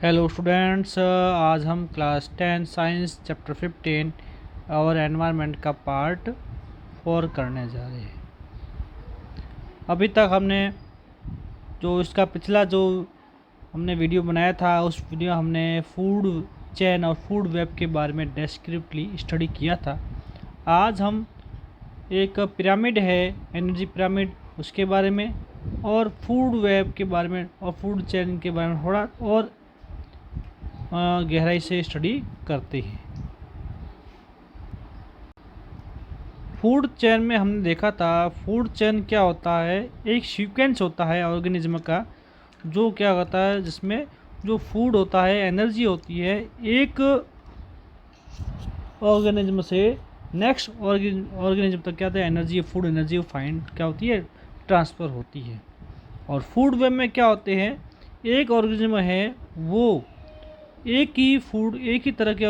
Hello students, आज हम class 10 science chapter 15 और एनवायरनमेंट का पार्ट 4 करने जा रहे हैं। अभी तक हमने जो इसका पिछला जो हमने वीडियो बनाया था, उस वीडियो हमने फूड चेन और फूड वेब के बारे में डेस्क्रिप्टली स्टडी किया था। आज हम एक पिरामिड है, एनर्जी पिरामिड, उसके बारे में और फूड वेब के बारे में और फूड चेन के बारे में थोड़ा और गहराई से स्टडी करते हैं। फूड चेन में हमने देखा था, फूड चेन क्या होता है, एक सीक्वेंस होता है ऑर्गेनिज्म का, जो क्या होता है जिसमें जो फूड होता है, एनर्जी होती है, एक ऑर्गेनिज्म से नेक्स्ट ऑर्गेनिज्म तक क्या होता है, एनर्जी, फूड एनर्जी फाइंड क्या होती है, ट्रांसफ़र होती है। और फूड वेब में क्या होते हैं, एक ऑर्गेनिज्म है वो एक ही तरह के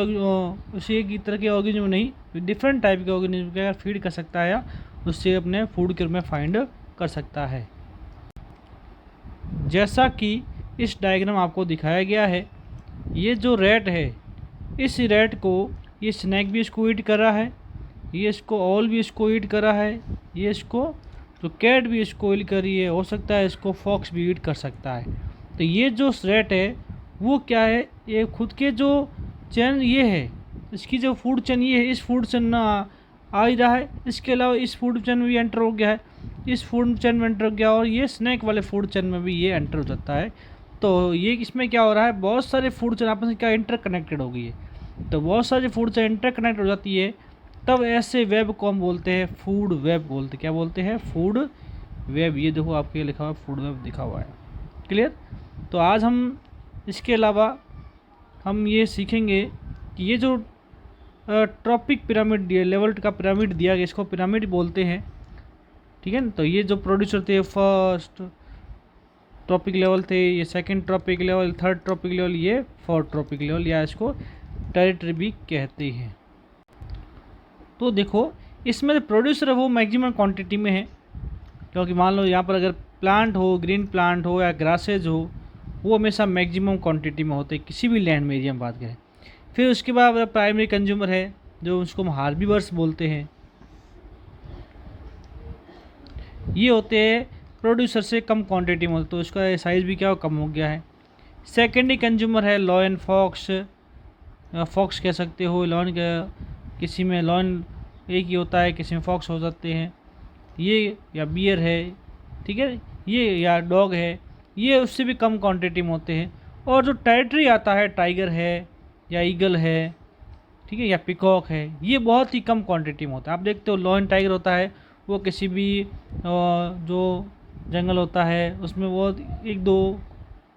उसे एक ही तरह के ऑर्गेनिज्म नहीं, डिफरेंट टाइप के ऑर्गेनिज्म का फीड कर सकता है या उससे अपने फूड के रूप में फाइंड कर सकता है। जैसा कि इस डायग्राम आपको दिखाया गया है, ये जो रैट है, इस रैट को ये स्नैक भी इसको ईट कर रहा है, ये इसको ऑल भी इसको ईट कर रहा है, ये इसको जो कैट भी इसको ईट कर रही है, हो सकता है इसको फॉक्स भी ईट कर सकता है। तो ये जो रैट है वो क्या है, ये खुद के जो चेन ये है, इसकी जो फूड चेन ये है, इस फूड चेन में आ ही रहा है, इसके अलावा इस फूड चेन में भी एंटर हो गया है, इस फूड चेन में एंटर हो गया, और ये स्नैक वाले फूड चेन में भी ये एंटर हो जाता है। तो ये इसमें क्या हो रहा है, बहुत सारे फूड चेन आपस में क्या इंटरकनेक्टेड हो गई है। तो बहुत सारी फूड चेन इंटरकनेक्ट हो जाती है, तब ऐसे वेब को हम बोलते हैं फूड वेब बोलते, क्या बोलते हैं, फूड वेब। ये देखो आपके लिखा हुआ फूड वेब दिखा हुआ है, क्लियर। तो आज हम इसके अलावा हम ये सीखेंगे कि ये जो ट्रॉपिक पिरामिड लेवल का पिरामिड दिया गया, इसको पिरामिड बोलते हैं, ठीक है ना। तो ये जो प्रोड्यूसर थे, फर्स्ट ट्रॉपिक लेवल थे, ये second trophic level, third trophic level, ये फोर्थ ट्रॉपिक लेवल, या इसको टेरिटरी भी कहते हैं। तो देखो, इसमें जो प्रोड्यूसर है वो मैक्सिमम क्वांटिटी में है, क्योंकि मान लो यहाँ पर अगर प्लांट हो, ग्रीन प्लांट हो या ग्रासेज हो, वो हमेशा मैक्सिमम क्वांटिटी में होते हैं किसी भी लैंड में एरिया में बात करें। फिर उसके बाद प्राइमरी कंज्यूमर है, जो उसको हम हार्बीवर्स बोलते हैं, ये होते हैं प्रोड्यूसर से कम क्वांटिटी में, तो उसका साइज़ भी क्या हो, कम हो गया है। सेकेंडरी कंज्यूमर है लॉयन, फॉक्स, फॉक्स कह सकते हो, लॉयन का किसी में लॉयन एक ही होता है, किसी में फॉक्स हो जाते हैं, ये या बियर है, ठीक है, ये या डॉग है, ये उससे भी कम क्वांटिटी में होते हैं। और जो टेरिटरी आता है, टाइगर है या ईगल है, ठीक है, या पिकॉक है, ये बहुत ही कम क्वांटिटी में होता है। आप देखते हो लॉयन टाइगर होता है, वो किसी भी जो जंगल होता है उसमें वो एक दो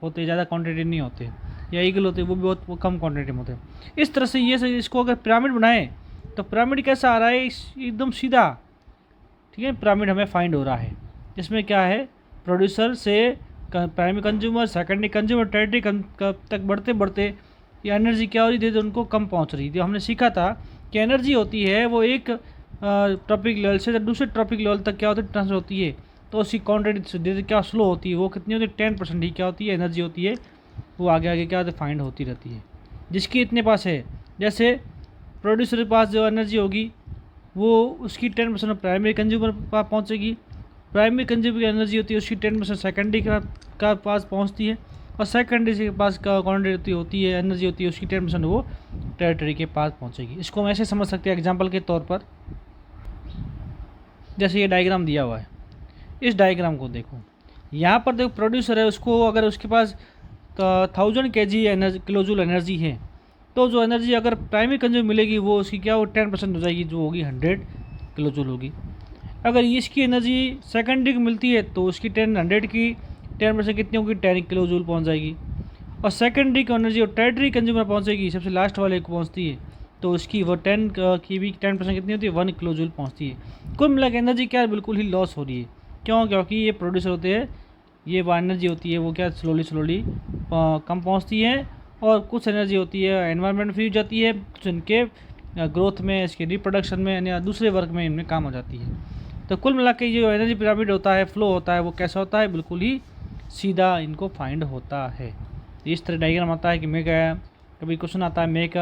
होते हैं, ज़्यादा क्वांटिटी नहीं होते। या ईगल होते हैं, वो भी बहुत कम क्वांटिटी में होते हैं। इस तरह से ये इसको अगर पिरामिड बनाए तो पिरामिड कैसा आ रहा है, एकदम सीधा, ठीक है, पिरामिड हमें फाइंड हो रहा है, जिसमें क्या है, प्रोड्यूसर से primary consumer, secondary consumer, territory तक बढ़ते बढ़ते ये एनर्जी क्या हो रही थी, तो उनको कम पहुंच रही थी। हमने सीखा था कि एनर्जी होती है वो एक ट्रॉपिक लेवल से दूसरे ट्रॉपिक लेवल तक क्या होती है, ट्रांसफर होती है। तो उसकी क्वान्टिटी क्या स्लो होती है, वो कितनी होती है, 10% ही क्या होती है, एनर्जी होती है, वो आगे आगे क्या होती है, फाइंड होती रहती है। जिसकी इतने पास है, जैसे प्रोड्यूसर के पास जो एनर्जी होगी वो उसकी 10% प्राइमरी कंज्यूमर पास पहुँचेगी, प्राइमरी कंज्यूमर की एनर्जी होती है उसकी 10% सेकेंडरी का पास पहुंचती है, और सेकेंडरी के पास का क्वान्टिटी होती है, एनर्जी होती है उसकी 10% वो टेरिटरी के पास पहुंचेगी। इसको हम ऐसे समझ सकते हैं एग्जांपल के तौर पर, जैसे ये डायग्राम दिया हुआ है, इस डायग्राम को देखो, यहाँ पर देखो प्रोड्यूसर है, उसको अगर उसके पास 1000 kg एनर्जी, किलोजूल एनर्जी है, तो जो एनर्जी अगर प्राइमरी कंज्यूमर मिलेगी वो उसकी क्या वो 10% हो जाएगी, जो होगी 100 किलोजूल होगी। अगर इसकी एनर्जी सेकेंडरी को मिलती है तो उसकी 100 की 10% कितनी होगी, 10 किलो जूल पहुँच जाएगी। और सेकेंडरी की एनर्जी और टेरिटरी कंज्यूमर पहुँचेगी, सबसे लास्ट वाले को पहुँचती है, तो उसकी वो 10 की भी 10% कितनी होती है, 1 किलो जूल पहुँचती है। कुल मिला के एनर्जी क्या है, बिल्कुल ही लॉस हो रही है। क्यों, क्योंकि ये प्रोड्यूसर होते हैं, ये वो एनर्जी होती है वो क्या स्लोली कम पहुँचती है, और कुछ एनर्जी होती है एनवायरनमेंट में फ्री हो जाती है, कुछ इनके ग्रोथ में, इसके रिप्रोडक्शन में या दूसरे वर्क में इनमें काम हो जाती है। तो कुल मिला के जो एनर्जी पिरामिड होता है, फ्लो होता है, वो कैसा होता है, बिल्कुल ही सीधा इनको फाइंड होता है। इस तरह डायग्राम आता है कि मेक कभी क्वेश्चन आता है make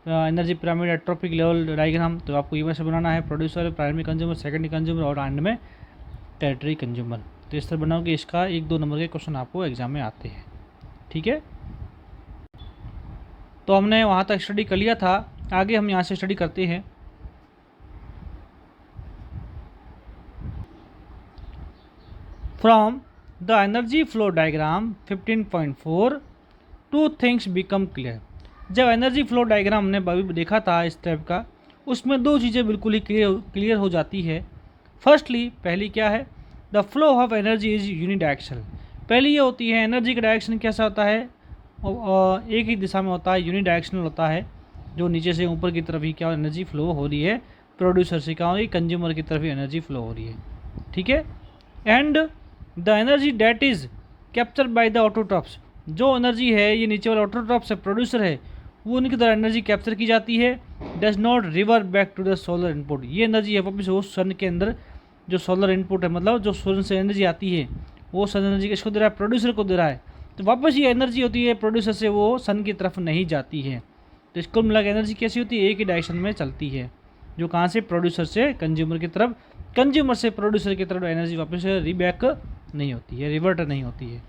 energy pyramid at trophic level diagram, तो आपको ये वैसे बनाना है, producer, primary consumer, secondary consumer और एंड में टेरिटरी कंज्यूमर। तो इस तरह बनाओगे, इसका 1-2 नंबर के क्वेश्चन आपको एग्जाम में आते हैं। ठीक है, तो हमने वहाँ तक स्टडी कर लिया था, आगे हम यहाँ से स्टडी करते हैं। From the energy flow diagram 15.4 two things become clear. जब एनर्जी फ्लो डायग्राम हमने अभी देखा था इस टाइप का, उसमें 2 चीज़ें बिल्कुल ही क्लियर हो जाती है। फर्स्टली, पहली क्या है, the flow of energy is unidirectional. पहली ये होती है एनर्जी का डायरेक्शन कैसा होता है, एक ही दिशा में होता है, यूनिडायरेक्शनल होता है, जो नीचे से ऊपर की तरफ ही क्या एनर्जी फ्लो हो रही है, प्रोड्यूसर से क्या हो रही है, कंज्यूमर की तरफ ही एनर्जी फ्लो हो रही है। ठीक है, and the energy date is capture by the autotrophs. जो एनर्जी है ये नीचे वाला ऑटोट्रॉप्स है, प्रोड्यूसर है, वो उनकी तरह एनर्जी कैप्चर की जाती है, does not revert back to the solar input. ये एनर्जी है वापस वो सन के अंदर जो सोलर इनपुट है, मतलब जो सूर्य से एनर्जी आती है, वो सन एनर्जी किसको दे रहा है, प्रोड्यूसर को दे रहा है। तो वापस ये एनर्जी होती है प्रोड्यूसर से, वो सन की तरफ नहीं जाती है। तो इसको मिला के एनर्जी कैसी होती है, एक ही डायरेक्शन में चलती है, जो कहाँ से, प्रोड्यूसर से कंज्यूमर की तरफ, कंज्यूमर से प्रोड्यूसर की तरफ एनर्जी वापस रिबैक नहीं होती है, रिवर्ट नहीं होती है।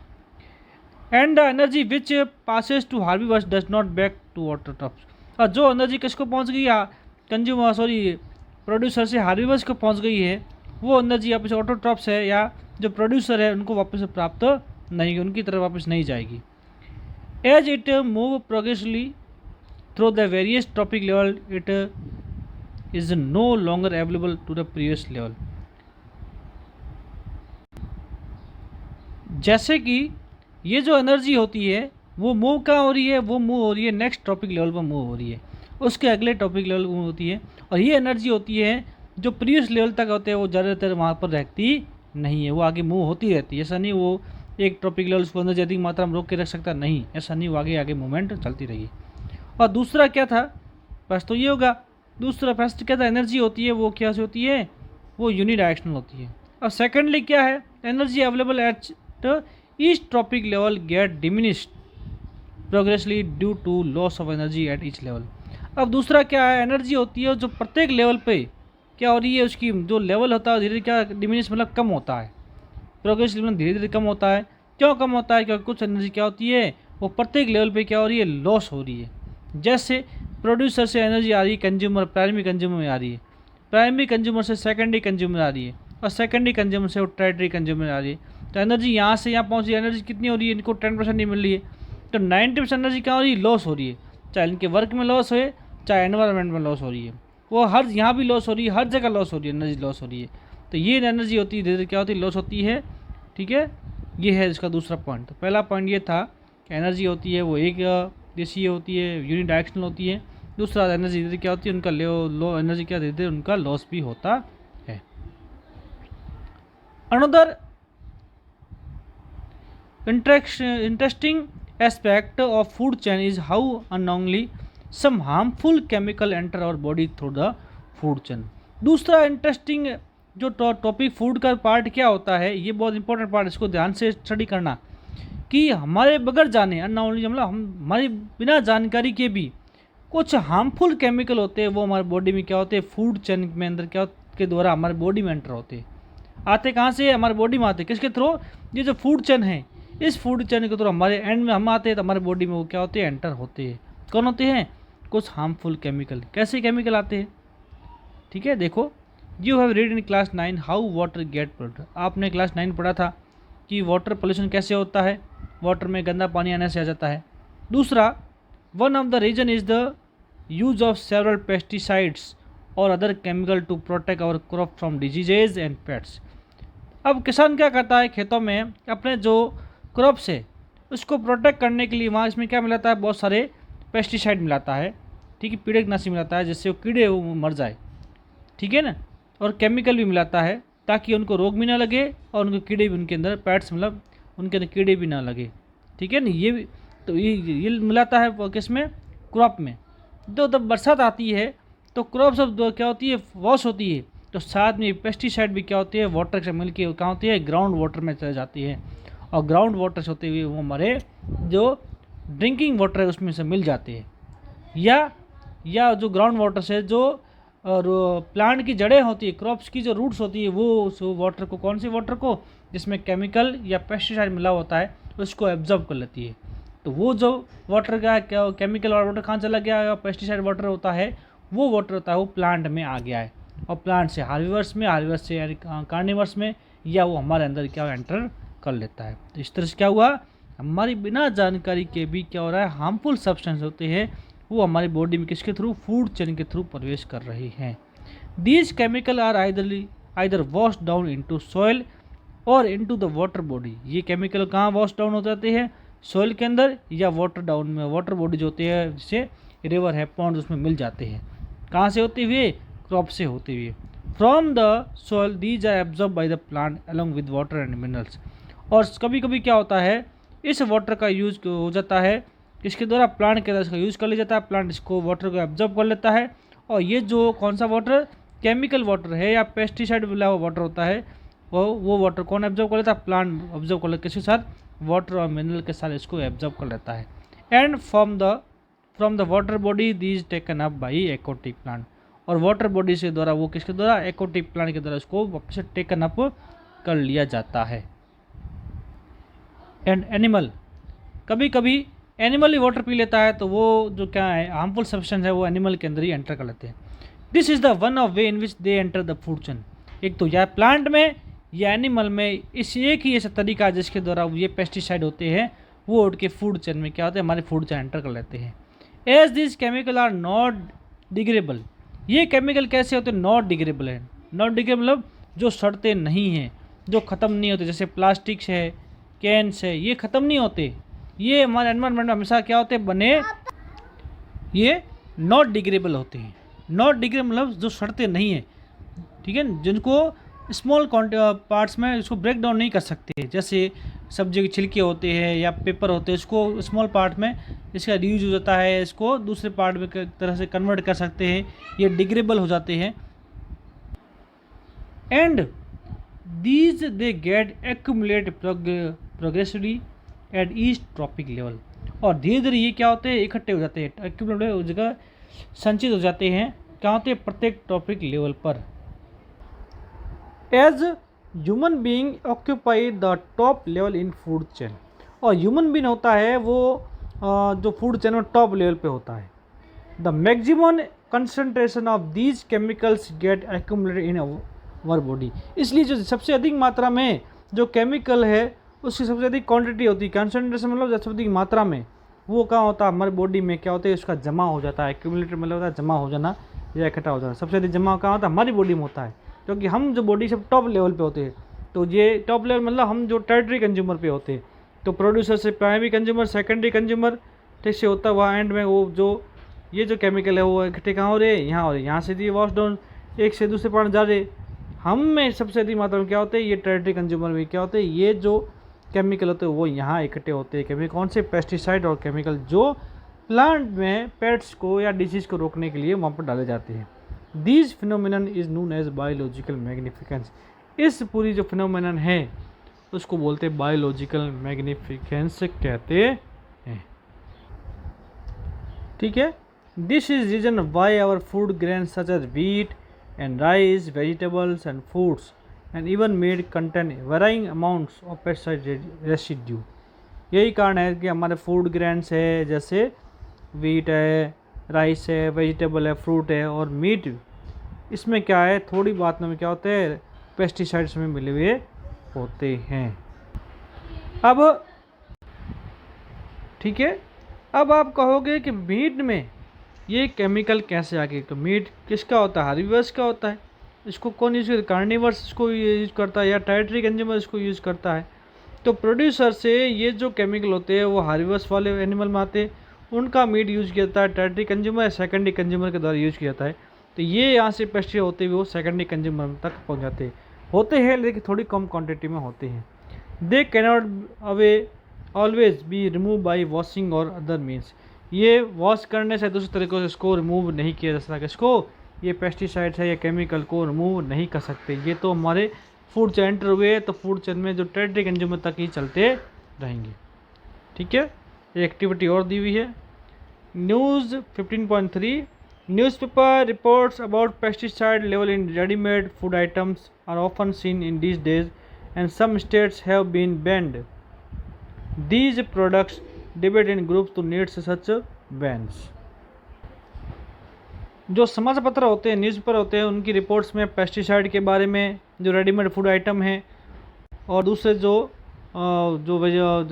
And the energy which passes to हार्वेस्ट does not back to autotrophs. और जो एनर्जी किसको पहुंच गई है, कंज्यूमर प्रोड्यूसर से हार्वेस्ट को पहुंच गई है, वो एनर्जी वापस ऑटोट्रॉप्स है या जो प्रोड्यूसर है उनको वापस प्राप्त नहीं, उनकी तरफ वापस नहीं जाएगी। As it move progressively through the various trophic level it is no longer available to the previous level. जैसे कि ये जो एनर्जी होती है वो मूव कहाँ हो रही है, वो मूव हो रही है नेक्स्ट टॉपिक लेवल पर मूव हो रही है, उसके अगले टॉपिक लेवल पर होती है। और ये एनर्जी होती है जो प्रीवियस लेवल तक होते हैं वो ज़्यादातर वहाँ पर रहती नहीं है, वो आगे मूव होती रहती है। ऐसा नहीं वो एक टॉपिक लेवल उसको एनर्जी अधिक मात्रा में रोक के रख सकता, नहीं, ऐसा नहीं, वो आगे आगे मूवमेंट चलती रही। और दूसरा क्या था, फर्स्ट तो ये होगा, दूसरा फर्स्ट क्या था, एनर्जी होती है वो क्या होती है, वो यूनिडायरेक्शनल होती है। और सेकेंडली क्या है, energy available at each trophic level get diminished progressively due to loss of energy at each level. अब दूसरा क्या है, एनर्जी होती है जो प्रत्येक लेवल पे क्या हो रही है, उसकी जो लेवल होता है धीरे धीरे क्या डिमिनिश मतलब कम होता है, प्रोग्रेसली मतलब धीरे धीरे कम होता है। क्यों कम होता है, क्योंकि कुछ एनर्जी क्या होती है वो प्रत्येक लेवल पे क्या हो रही है, लॉस हो रही है। जैसे प्रोड्यूसर से एनर्जी आ रही है कंज्यूमर, प्राइमरी कंज्यूमर में आ रही है, प्राइमरी कंज्यूमर से सेकेंडरी कंज्यूमर आ रही है, और सेकेंडरी कंज्यूमर से वो टेरिटरी कंज्यूमर आ रही है। तो एनर्जी यहाँ से यहाँ पहुँच रही है, एनर्जी कितनी हो रही है, इनको 10% नहीं मिल रही है, तो 90% एनर्जी क्या हो रही है, लॉस हो रही है। चाहे इनके वर्क में लॉस हो, चाहे एनवायरनमेंट में लॉस हो रही है, वो हर यहाँ भी लॉस हो रही है, हर जगह लॉस हो रही है, एनर्जी लॉस हो रही है। तो ये एनर्जी होती है धीरे धीरे क्या होती है, लॉस होती है। ठीक है, ये है इसका दूसरा पॉइंट। तो पहला पॉइंट ये था कि एनर्जी होती है वो एक देशीय होती है, यूनिडायरेक्शनल होती है। दूसरा एनर्जी धीरे क्या होती है, उनका लो एनर्जी क्या धीरे धीरे उनका लॉस भी होता है। Another interesting aspect of food chain is how unknowingly some harmful chemical enter our body through the food chain। दूसरा इंटरेस्टिंग जो टॉपिक फूड का पार्ट क्या होता है, ये बहुत इंपॉर्टेंट पार्ट, इसको ध्यान से स्टडी करना कि हमारे बगैर जाने अननोनली मतलब हमारी बिना जानकारी के भी कुछ हार्मफुल केमिकल होते हैं, वो हमारे बॉडी में क्या होते हैं, फूड चेन में अंदर क्या के द्वारा हमारे बॉडी में एंटर होते हैं। आते कहाँ से, हमारे बॉडी में आते, किसके थ्रू, ये जो फूड चेन है, इस फूड चेन के थ्रू हमारे एंड में हम आते हैं, तो हमारे बॉडी में वो क्या होते हैं, एंटर होते हैं। कौन होते हैं, कुछ हार्मफुल केमिकल। कैसे केमिकल आते हैं, ठीक है, देखो, you have read in class 9 how water get polluted. आपने क्लास 9 पढ़ा था कि वाटर पोल्यूशन कैसे होता है, वाटर में गंदा पानी आने से आ जाता है। दूसरा, one of the reason is the use of several pesticides और other chemical to protect our crop from diseases and pests. अब किसान क्या करता है, खेतों में अपने जो क्रॉप्स है उसको प्रोटेक्ट करने के लिए वहाँ इसमें क्या मिलाता है, बहुत सारे पेस्टिसाइड मिलाता है, ठीक है, कीड़ेनाशी मिलाता है जिससे वो कीड़े वो मर जाए, ठीक है ना, और केमिकल भी मिलाता है ताकि उनको रोग भी ना लगे और उनको कीड़े भी उनके अंदर पेट्स मतलब उनके अंदर कीड़े भी ना लगे, ठीक है ना। ये भी तो ये मिलाता है किस में, क्रॉप में। तो जब बरसात आती है तो क्रॉप सब क्या होती है, वॉश होती है, तो साथ में पेस्टिसाइड भी क्या होती है, वाटर से मिल के क्या होती है, ग्राउंड वाटर में चले जाती है, और ग्राउंड वाटर से होते हुए वो हमारे जो ड्रिंकिंग वाटर है उसमें से मिल जाते हैं, या जो ग्राउंड वाटर से जो और प्लांट की जड़ें होती है, क्रॉप्स की जो रूट्स होती है, वो उस वाटर को, कौन सी वाटर को, जिसमें केमिकल या पेस्टिसाइड मिला होता है, उसको एब्जॉर्ब कर लेती है। तो वो जो वाटर का क्या केमिकल वाटर कहाँ चला गया, या पेस्टिसाइड वाटर होता है, वो वाटर होता है वो प्लांट में आ गया है, और प्लांट से हार्बिवर्स में, हार्बिवर्स से कार्निवर्स में, या वो हमारे अंदर क्या एंटर कर लेता है। तो इस तरह से क्या हुआ, हमारी बिना जानकारी के भी क्या हो रहा है, हार्मफुल सब्सटेंस होते हैं वो हमारी बॉडी में किसके थ्रू, फूड चेन के थ्रू प्रवेश कर रही हैं। These chemical are either wash down into soil और इनटू द वाटर बॉडी। ये केमिकल कहाँ वॉश डाउन हो जाते हैं, सॉइल के अंदर, या वाटर डाउन में, वाटर बॉडी जो होती है जिसे रिवर है, पॉन्ड, उसमें मिल जाते हैं। कहाँ से होते हुए, क्रॉप से होते हुए। From the soil these are absorb by the plant along with water and minerals. और कभी कभी क्या होता है, इस वाटर का यूज हो जाता है किसके द्वारा, प्लांट के द्वारा इसका यूज़ कर लिया जाता है, प्लांट इसको वाटर को एब्जॉर्ब कर लेता है। और ये जो कौन सा वाटर, केमिकल वाटर है या पेस्टिसाइड मिला हुआ वाटर होता है, वो वाटर कौन एब्जॉर्ब कर लेता है, प्लांट एब्जॉर्ब कर लेता है, किसके साथ, वाटर और मिनरल के साथ इसको एब्जॉर्ब कर लेता है। And from the water body these taken up by aquatic plant. और वाटर बॉडी से द्वारा वो किसके द्वारा, एक्वाटिक प्लांट के द्वारा इसको वापस से टेकन अप कर लिया जाता है। एंड एनिमल, कभी कभी एनिमल ही वाटर पी लेता है, तो वो जो क्या है, हार्मफुल सब्सटेंस है, वो एनिमल के अंदर ही एंटर कर लेते हैं। This is the one of way in which they enter the food chain. एक तो या प्लांट में या एनिमल में, इस एक ही ऐसा तरीका है जिसके द्वारा ये पेस्टिसाइड होते हैं वो उठ के फूड चेन में क्या होते हैं, हमारे फूड चेन एंटर कर लेते हैं। As this chemical are not degradable. ये केमिकल कैसे होते हैं, नॉट डिग्रेडेबल है। नॉट डिग्रेडेबल मतलब जो सड़ते नहीं हैं, जो ख़त्म नहीं होते, जैसे प्लास्टिक्स है, कैंस है, ये ख़त्म नहीं होते, ये हमारे एनवायरनमेंट में हमेशा क्या होते हैं, बने, ये नॉट डिग्रेडेबल होते हैं। नॉट डिग्रेडेबल मतलब जो सड़ते नहीं हैं, ठीक है, जिनको स्मॉल पार्ट्स में इसको ब्रेक डाउन नहीं कर सकते, जैसे सब्जी के छिलके होते हैं या पेपर होते हैं, इसको स्मॉल पार्ट में इसका रीयूज हो जाता है, इसको दूसरे पार्ट में तरह से कन्वर्ट कर सकते हैं, ये डिग्रेडेबल हो जाते हैं। And these they get accumulate progressively eight each trophic level. और धीरे धीरे ये क्या होते हैं, इकट्ठे हो जाते हैं, एक्यूमुलेट हो जगह संचित हो जाते हैं, क्या होते हैं, प्रत्येक टॉपिक लेवल पर। As human being occupy the top level in food chain. और ह्यूमन बीइंग होता है वो जो फूड चेन में टॉप लेवल पे होता है। The maximum concentration of these chemicals get accumulated in our body. इसलिए जो सबसे अधिक मात्रा में जो केमिकल है उसकी सबसे अधिक क्वांटिटी होती है, कंसनट्रेशन मतलब सबसे अधिक मात्रा में, वो कहाँ होता है, हमारी बॉडी में क्या होता है, उसका जमा हो जाता है। एक्यूमुलेटेड मतलब होता है जमा हो जाना या इकट्ठा हो जाना। सबसे अधिक जमा कहाँ होता है, हमारी बॉडी में होता है, क्योंकि हम जो बॉडी सब टॉप लेवल पे होते हैं। तो ये टॉप लेवल मतलब हम जो टर्टरी कंज्यूमर पे होते हैं, तो प्रोड्यूसर से प्राइमरी कंज्यूमर, सेकेंडरी कंज्यूमर, ठीक से होता है वहाँ एंड में वो जो ये जो केमिकल है वो इकट्ठे कहाँ हो रहे हैं, यहाँ हो रहे हैं, यहाँ से भी वॉश डाउन एक से दूसरे पार्ट जा रहे। हम में सबसे अधिक मात्रा में क्या होते हैं, ये टर्टरी कंज्यूमर में क्या होते हैं, ये जो केमिकल होते हैं वो यहाँ इकट्ठे होते हैं। केमिकल कौन से, पेस्टिसाइड और केमिकल जो प्लांट में पेट्स को या डिजीज़ को रोकने के लिए वहाँ पर डाले जाते हैं। This phenomenon is known as biological magnificence. इस पूरी जो फिनोमिनन है उसको बोलते हैं बायोलॉजिकल मैग्निफिकेंस कहते हैं, ठीक है। This is reason why our food grains such as wheat and rice, vegetables and fruits and even meat contain varying amounts of pesticide residue. यही कारण है कि हमारे फूड ग्रेन्स है, जैसे व्हीट है, राइस है, वेजिटेबल है, फ्रूट है और मीट, इसमें क्या है, थोड़ी मात्रा में क्या होते हैं, पेस्टिसाइड्स में मिले हुए होते हैं। अब ठीक है, अब आप कहोगे कि मीट में ये केमिकल कैसे आ गए, तो मीट किसका होता है, हर्बीवर्स का होता है। इसको कौन यूज़ करता है, कार्निवर्स इसको यूज़ करता है या टर्टरी कंज्यूमर इसको यूज़ करता है। तो प्रोड्यूसर से ये जो केमिकल होते हैं वो हर्बीवर्स वाले एनिमल में आते हैं, उनका मीट यूज़ किया जाता है, टर्टरी कंज्यूमर या सेकेंडरी कंज्यूमर के द्वारा यूज़ किया जाता है। तो ये यहाँ से पेस्टिसाइड होते हुए वो सेकेंडरी कंज्यूमर तक पहुँच जाते होते हैं, लेकिन थोड़ी कम क्वान्टिटी में होते हैं। They cannot away always be remove by washing और अदर मीन्स। ये वॉश करने से दूसरे तरीक़ों से इसको रिमूव नहीं किया जा सकता, इसको ये पेस्टिसाइड्स है या केमिकल को रिमूव नहीं कर सकते। ये तो हमारे फूड चेन एंटर हुए तो फूड चेन में जो टर्टरी कंज्यूमर तक ही चलते रहेंगे, ठीक है। एक्टिविटी और दी हुई है। News 15.3 newspaper reports about pesticide level in readymade food items are often seen in these days and some states have been banned these products debate in groups to needs such bans. जो समाचार पत्र होते हैं, newspaper होते हैं, उनकी reports में pesticide के बारे में, जो रेडीमेड फूड आइटम हैं और दूसरे जो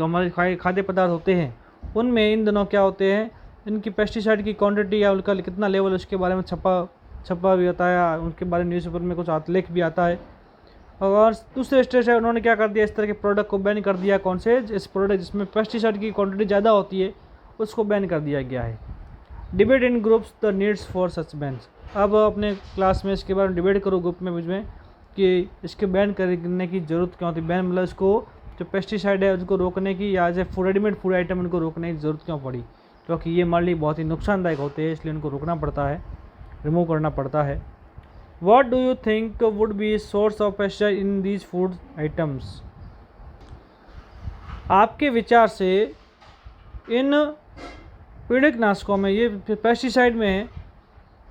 हमारे खाद्य पदार्थ होते हैं, उनमें इन दिनों क्या होते हैं, इनकी पेस्टिसाइड की क्वांटिटी या उनका कितना लेवल, उसके बारे में छपा भी आता है, उनके बारे में न्यूज़पेपर में कुछ लेख भी आता है। और दूसरे स्टेट है, उन्होंने क्या कर दिया, इस तरह के प्रोडक्ट को बैन कर दिया। कौन से? इस प्रोडक्ट जिसमें पेस्टिसाइड की क्वांटिटी ज़्यादा होती है, उसको बैन कर दिया गया है। Debate in groups the needs for such bans. अब अपने क्लास में इसके बारे में डिबेट करो ग्रुप में बीच में कि इसके बैन करने की ज़रूरत क्यों होती है। बैन मतलब इसको जो पेस्टिसाइड है उसको रोकने की, या as a readymade food item उनको रोकने की ज़रूरत क्यों पड़ी, क्योंकि ये हमारे लिए बहुत ही नुकसानदायक होते हैं, इसलिए उनको रोकना पड़ता है, रिमूव करना पड़ता है। What do you think would be source of pesticide in these food items? आपके विचार से इन पीड़कनाशकों में, ये पेस्टिसाइड में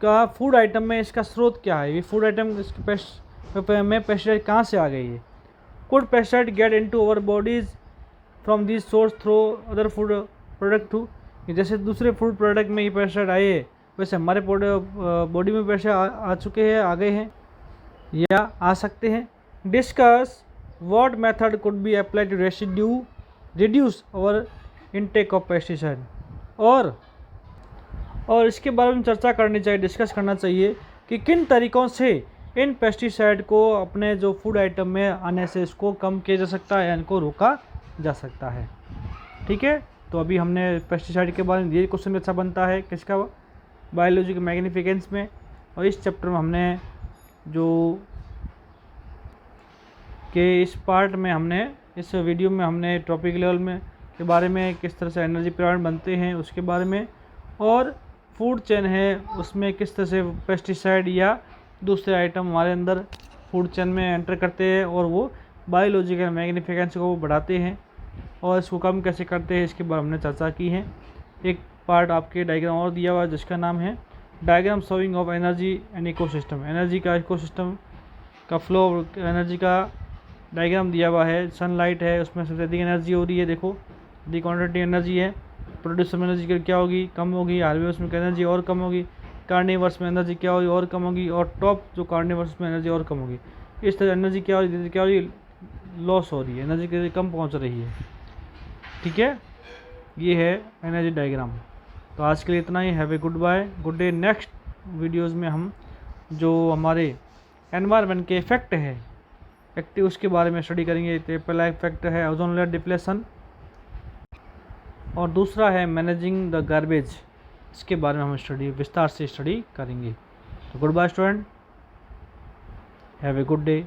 का फूड आइटम में इसका स्रोत क्या है? ये फूड आइटम में पेस्टिसाइड कहाँ से आ गई है? Could pesticide get into our bodies from these source through other food product too? जैसे दूसरे फूड प्रोडक्ट में ये पेस्टिसाइड आए हैं, वैसे हमारे बॉडी में पेस्टिसाइड आ चुके हैं, आ गए हैं या आ सकते हैं। Discuss what method could be apply to reduce our intake of pesticide. और इसके बारे में चर्चा करनी चाहिए, डिस्कस करना चाहिए कि किन तरीक़ों से इन पेस्टिसाइड को अपने जो फूड आइटम में आने से इसको कम किया जा सकता है, इनको रोका जा सकता है। ठीक है, तो अभी हमने पेस्टिसाइड के बारे में, ये क्वेश्चन भी अच्छा बनता है किसका, बायोलॉजी के मैग्निफिकेंस में। और इस चैप्टर में हमने जो कि इस पार्ट में हमने, इस वीडियो में हमने टॉपिक लेवल में के बारे में, किस तरह से एनर्जी पिरामिड बनते हैं उसके बारे में, और फूड चेन है उसमें किस तरह से पेस्टिसाइड या दूसरे आइटम हमारे अंदर फूड चेन में एंटर करते हैं और वो बायोलॉजिकल मैग्निफिकेंस को बढ़ाते हैं, और इसको कम कैसे करते हैं इसके बारे में हमने चर्चा की है। एक पार्ट आपके डायग्राम और दिया हुआ है जिसका नाम है diagram showing off energy and ecosystem. Energy का इकोसिस्टम का फ्लो, एनर्जी का डायग्राम दिया हुआ है। सनलाइट है, उसमें सबसे अधिक एनर्जी हो रही है, देखो दी क्वान्टिटी एनर्जी है। प्रोड्यूस में एनर्जी क्या होगी, कम होगी। हार्वेस्ट में एनर्जी और कम होगी। कार्निवर्स में एनर्जी क्या होगी, और कम होगी। और टॉप जो कार्निवर्स में एनर्जी और कम होगी। इस तरह एनर्जी क्या हो रही है, लॉस हो रही है, एनर्जी की कम पहुंच रही है। ठीक है, ये है एनर्जी डायग्राम। तो आज के लिए इतना ही। Have a good bye, good day. Next videos में हम जो हमारे एनवायरनमेंट के इफेक्ट है एक्टिव, उसके बारे में स्टडी करेंगे। तो पहला इफेक्ट है ओजोन लेयर डिप्लेशन, और दूसरा है मैनेजिंग द गार्बेज। इसके बारे में हम विस्तार से स्टडी करेंगे। तो good bye student, have a good day.